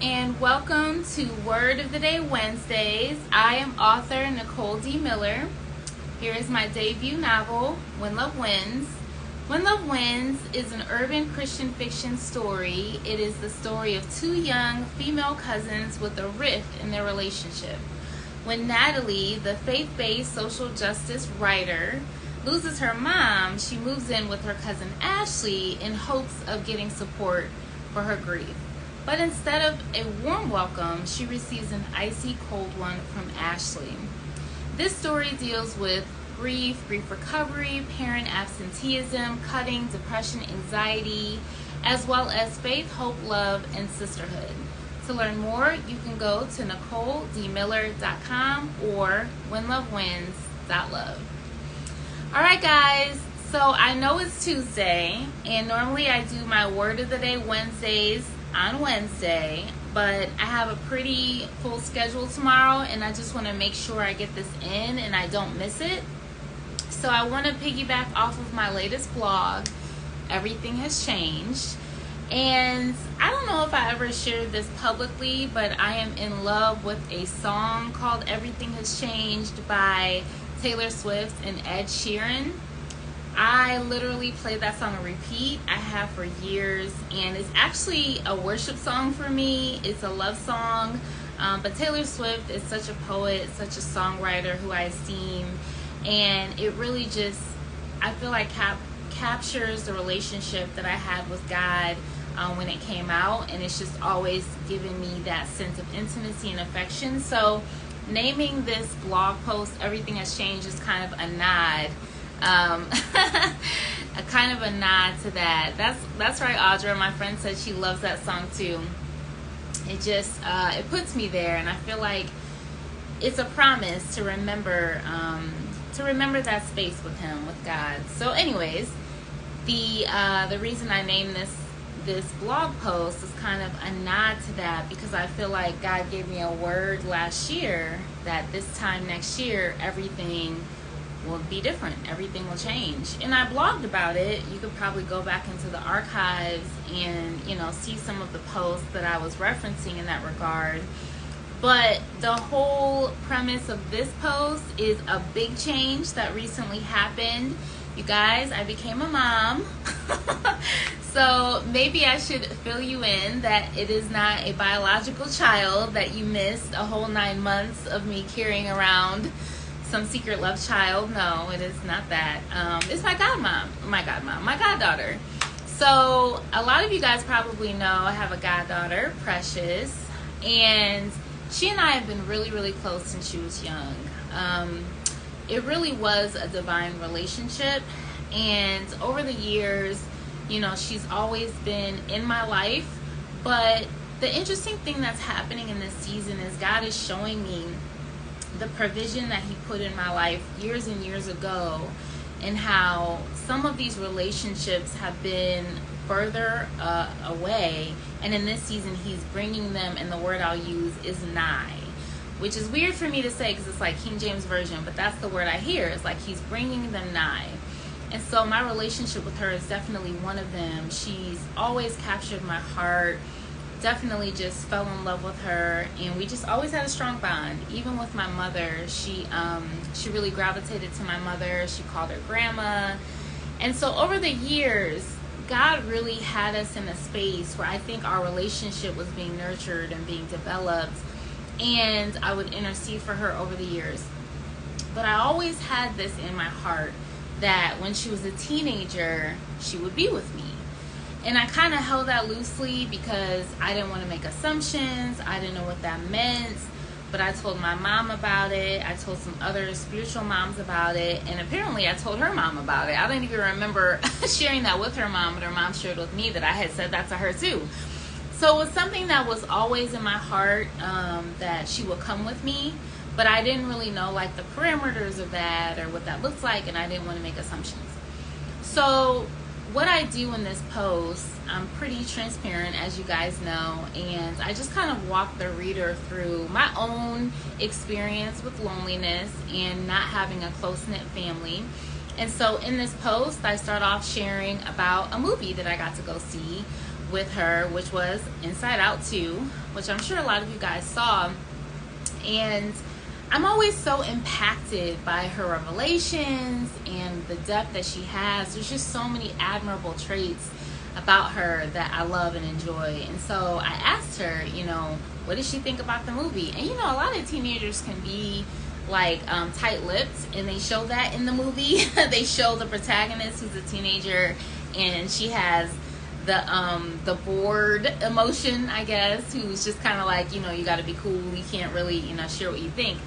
and welcome to Word of the Day Wednesdays. I am author Nicole D. Miller. Here is my debut novel, When Love Wins. When Love Wins is an urban Christian fiction story. It is the story of two young female cousins with a rift in their relationship. When Natalie, the faith-based social justice writer, loses her mom, she moves in with her cousin Ashley in hopes of getting support for her grief. But instead of a warm welcome, she receives an icy cold one from Ashley. This story deals with grief recovery, parent absenteeism, cutting, depression, anxiety, as well as faith, hope, love, and sisterhood. To learn more, you can go to NicoleDMiller.com or WhenLoveWins.love. Alright guys, so I know it's Tuesday, and normally I do my Word of the Day Wednesdays on Wednesday, but I have a pretty full schedule tomorrow, and I just want to make sure I get this in and I don't miss it. So I want to piggyback off of my latest blog, Everything Has Changed. And I don't know if I ever shared this publicly, but I am in love with a song called Everything Has Changed by Taylor Swift and Ed Sheeran. I literally play that song on repeat. I have for years, and it's actually a worship song for me. It's a love song, but Taylor Swift is such a poet, such a songwriter who I esteem, and it really just, I feel like captures the relationship that I had with God when it came out, and it's just always given me that sense of intimacy and affection. So naming this blog post Everything Has Changed is kind of a nod, a kind of a nod to that. That's right, Audra. My friend said she loves that song too. It just it puts me there, and I feel like it's a promise to remember that space with Him, with God. So, anyways, the reason I named this blog post is kind of a nod to that, because I feel like God gave me a word last year that this time next year everything will be different, everything will change. And I blogged about it. You could probably go back into the archives and see some of the posts that I was referencing in that regard. But the whole premise of this post is a big change that recently happened. You guys, I became a mom. So maybe I should fill you in that it is not a biological child that you missed a whole 9 months of me carrying around some secret love child. No, it is not that. It's my goddaughter. So a lot of you guys probably know I have a goddaughter, Precious, and she and I have been really, really close since she was young. It really was a divine relationship, and over the years, she's always been in my life. But the interesting thing that's happening in this season is God is showing me the provision that He put in my life years and years ago, and how some of these relationships have been further away, and in this season He's bringing them, and the word I'll use is nigh, which is weird for me to say because it's like King James Version, but that's the word I hear. It's like He's bringing them nigh. And so my relationship with her is definitely one of them. She's always captured my heart. Definitely just fell in love with her, and we just always had a strong bond. Even with my mother, she really gravitated to my mother. She called her grandma. And so over the years, God really had us in a space where I think our relationship was being nurtured and being developed, and I would intercede for her over the years. But I always had this in my heart that when she was a teenager, she would be with me. And I kind of held that loosely because I didn't want to make assumptions. I didn't know what that meant. But I told my mom about it. I told some other spiritual moms about it. And apparently I told her mom about it. I don't even remember sharing that with her mom, but her mom shared with me that I had said that to her too. So it was something that was always in my heart, that she would come with me. But I didn't really know like the parameters of that or what that looks like, and I didn't want to make assumptions. So what I do in this post, I'm pretty transparent, as you guys know, and I just kind of walk the reader through my own experience with loneliness and not having a close-knit family. And so in this post, I start off sharing about a movie that I got to go see with her, which was Inside Out 2, which I'm sure a lot of you guys saw. And I'm always so impacted by her revelations and the depth that she has. There's just so many admirable traits about her that I love and enjoy. And so I asked her, what did she think about the movie? And a lot of teenagers can be like tight-lipped, and they show that in the movie. They show the protagonist who's a teenager, and she has the bored emotion, I guess, who's just kind of like, you got to be cool. You can't really, share what you think.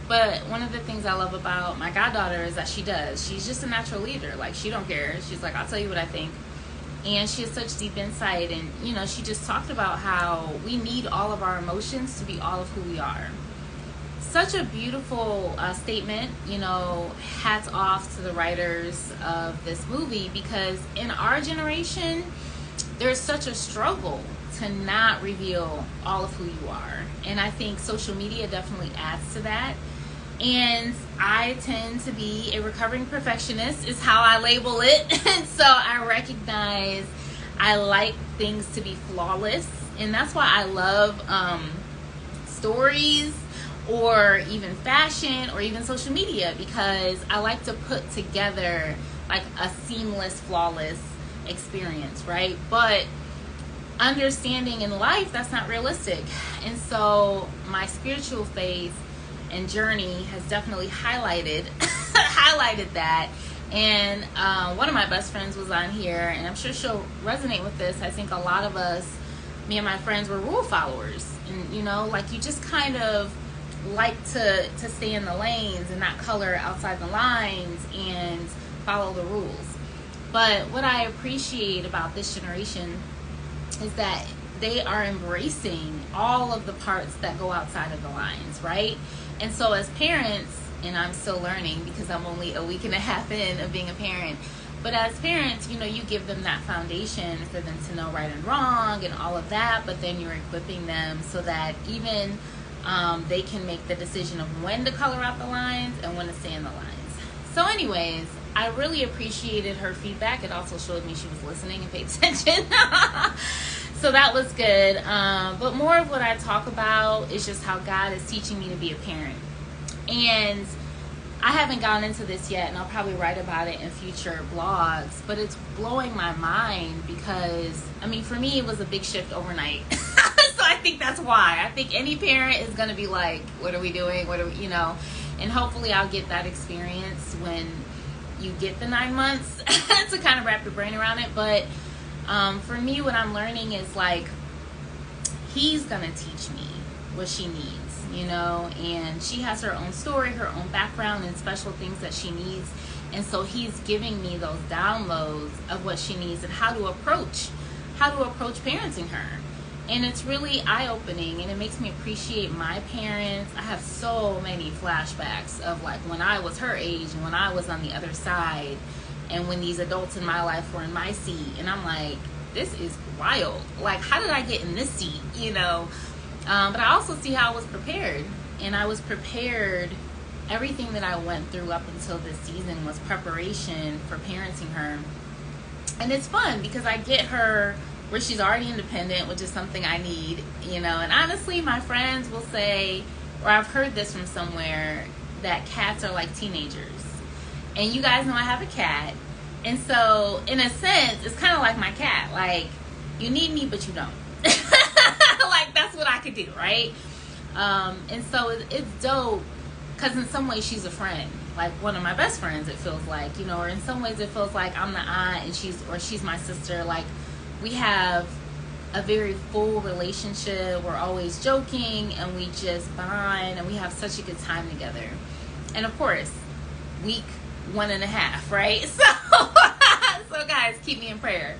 But one of the things I love about my goddaughter is that she does. She's just a natural leader. Like, she don't care. She's like, I'll tell you what I think. And she has such deep insight. And, she just talked about how we need all of our emotions to be all of who we are. Such a beautiful statement. Hats off to the writers of this movie, because in our generation, there's such a struggle to not reveal all of who you are. And I think social media definitely adds to that. And I tend to be a recovering perfectionist, is how I label it. And so I recognize I like things to be flawless. And that's why I love stories, or even fashion, or even social media, because I like to put together like a seamless, flawless experience, right? But understanding in life, that's not realistic. And so my spiritual faith and journey has definitely highlighted that. And one of my best friends was on here, and I'm sure she'll resonate with this. I think a lot of us, me and my friends, were rule followers, and like you just kind of like to stay in the lanes and not color outside the lines and follow the rules. But what I appreciate about this generation is that they are embracing all of the parts that go outside of the lines, right? And so as parents, and I'm still learning because I'm only a week and a half in of being a parent, but as parents, you give them that foundation for them to know right and wrong and all of that, but then you're equipping them so that even they can make the decision of when to color out the lines and when to stay in the lines. So anyways, I really appreciated her feedback. It also showed me she was listening and paid attention. So that was good. But more of what I talk about is just how God is teaching me to be a parent. And I haven't gone into this yet, and I'll probably write about it in future blogs, but it's blowing my mind because, for me, it was a big shift overnight. So I think that's why. I think any parent is going to be like, what are we doing? And hopefully I'll get that experience when you get the 9 months to kind of wrap your brain around it. But for me, what I'm learning is like, he's going to teach me what she needs, and she has her own story, her own background, and special things that she needs. And so he's giving me those downloads of what she needs and how to approach parenting her. And it's really eye-opening, and it makes me appreciate my parents. I have so many flashbacks of like when I was her age and when I was on the other side, and when these adults in my life were in my seat, and I'm like, this is wild. Like, how did I get in this seat, But I also see how I was prepared, and I was prepared. Everything that I went through up until this season was preparation for parenting her. And it's fun because I get her where she's already independent, which is something I need, And honestly, my friends will say, or I've heard this from somewhere, that cats are like teenagers. And you guys know I have a cat. And so, in a sense, it's kind of like my cat. Like, you need me, but you don't. Like, that's what I could do, right? And so, it's dope because in some ways, she's a friend. Like, one of my best friends, it feels like, or in some ways, it feels like I'm the aunt and she's my sister. Like, we have a very full relationship. We're always joking, and we just bond, and we have such a good time together. And of course, week 1.5, right? So guys, keep me in prayer.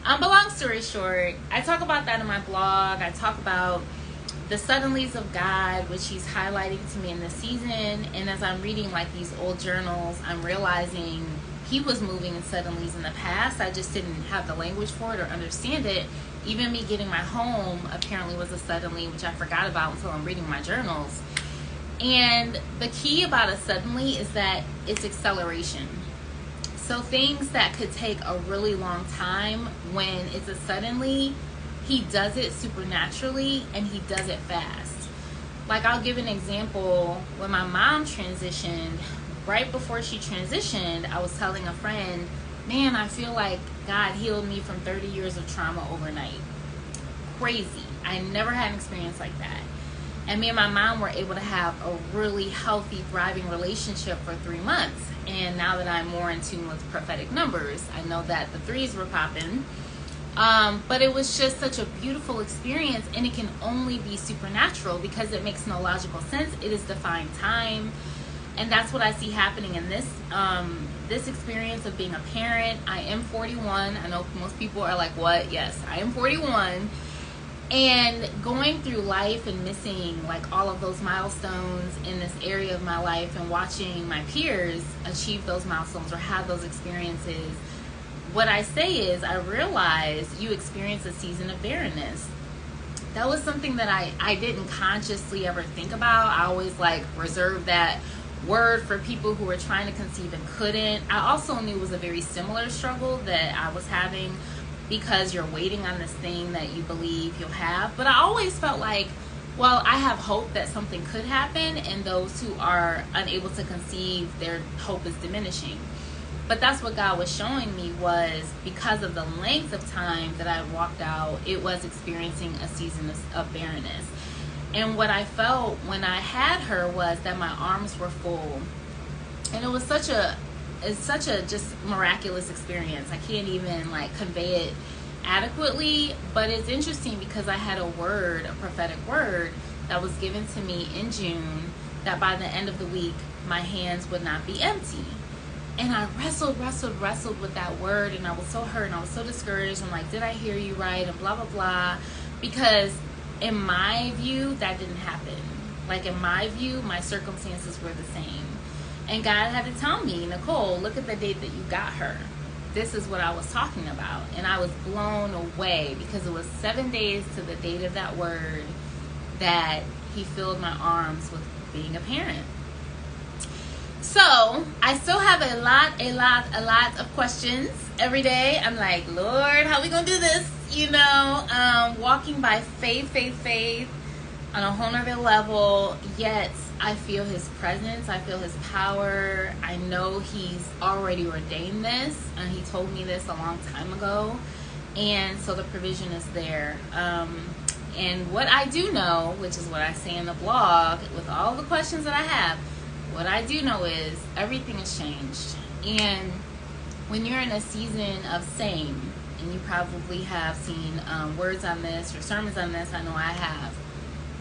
But long story short, I talk about that in my blog. I talk about the suddenlies of God, which he's highlighting to me in this season. And as I'm reading like these old journals, I'm realizing he was moving in suddenlies in the past. I just didn't have the language for it or understand it. Even me getting my home apparently was a suddenly, which I forgot about until I'm reading my journals. And the key about a suddenly is that it's acceleration. So things that could take a really long time, when it's a suddenly, he does it supernaturally and he does it fast. Like, I'll give an example. When my mom transitioned, right before she transitioned, I was telling a friend, man, I feel like God healed me from 30 years of trauma overnight. Crazy. I never had an experience like that. And me and my mom were able to have a really healthy, thriving relationship for 3 months. And now that I'm more in tune with prophetic numbers, I know that the threes were popping. But it was just such a beautiful experience, and it can only be supernatural because it makes no logical sense. It is defined time. And that's what I see happening in this experience of being a parent. I am 41. I know most people are like, what? Yes, I am 41. And going through life and missing like all of those milestones in this area of my life, and watching my peers achieve those milestones or have those experiences, what I say is, I realized you experience a season of barrenness. That was something that I didn't consciously ever think about. I always like reserved that word for people who were trying to conceive and couldn't. I also knew it was a very similar struggle that I was having, because you're waiting on this thing that you believe you'll have. But I always felt like, well, I have hope that something could happen, and those who are unable to conceive, their hope is diminishing. But that's what God was showing me, was because of the length of time that I walked out, it was experiencing a season of barrenness. And what I felt when I had her was that my arms were full. And it was such a just miraculous experience. I can't even like convey it adequately, but it's interesting because I had a word, a prophetic word that was given to me in June, that by the end of the week, my hands would not be empty. And I wrestled with that word, and I was so hurt and I was so discouraged. I'm like, did I hear you right? And blah, blah, blah. Because in my view, that didn't happen. Like, in my view, my circumstances were the same. And God had to tell me, Nicole, look at the date that you got her. This is what I was talking about. And I was blown away, because it was 7 days to the date of that word that he filled my arms with being a parent. So I still have a lot of questions every day. I'm like, Lord, how we gonna do this? Walking by faith on a whole nother level. Yet I feel his presence. I feel his power. I know he's already ordained this, and he told me this a long time ago. And so the provision is there. And what I do know, which is what I say in the blog, with all the questions that I have, what I do know is everything has changed. And when you're in a season of same, and you probably have seen words on this or sermons on this, I know I have.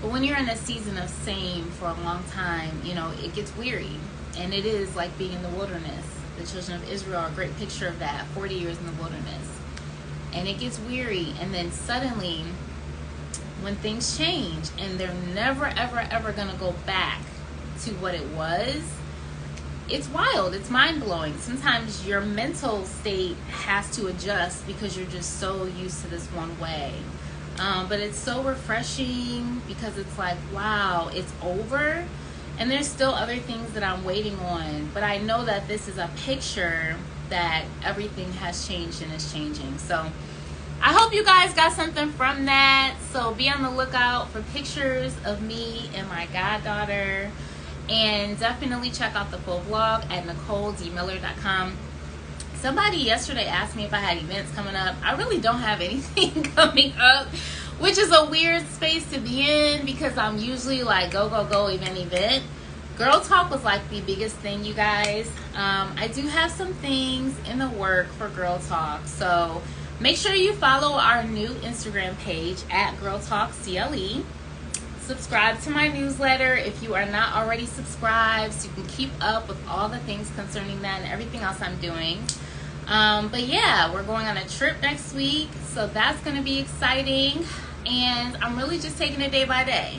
But when you're in a season of same for a long time, it gets weary. And it is like being in the wilderness. The children of Israel are a great picture of that, 40 years in the wilderness. And it gets weary. And then suddenly, when things change, and they're never, ever going to go back to what it was, it's wild. It's mind-blowing. Sometimes your mental state has to adjust because you're just so used to this one way. But it's so refreshing, because it's like, wow, it's over. And there's still other things that I'm waiting on. But I know that this is a picture that everything has changed and is changing. So I hope you guys got something from that. So be on the lookout for pictures of me and my goddaughter. And definitely check out the full vlog at NicoleDMiller.com. Somebody yesterday asked me if I had events coming up. I really don't have anything coming up, which is a weird space to be in, because I'm usually like go, event. Girl Talk was like the biggest thing, you guys. I do have some things in the work for Girl Talk. So make sure you follow our new Instagram page at Girl Talk CLE. Subscribe to my newsletter if you are not already subscribed, so you can keep up with all the things concerning that and everything else I'm doing. But yeah, we're going on a trip next week, so that's going to be exciting. And I'm really just taking it day by day.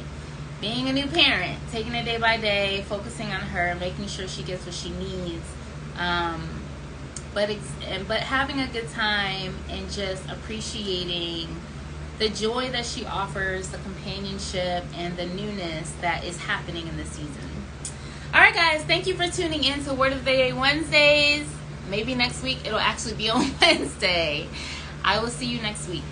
Being a new parent, taking it day by day, focusing on her, making sure she gets what she needs. But having a good time and just appreciating the joy that she offers, the companionship, and the newness that is happening in this season. All right, guys, thank you for tuning in to Word of the Day Wednesdays. Maybe next week it'll actually be on Wednesday. I will see you next week.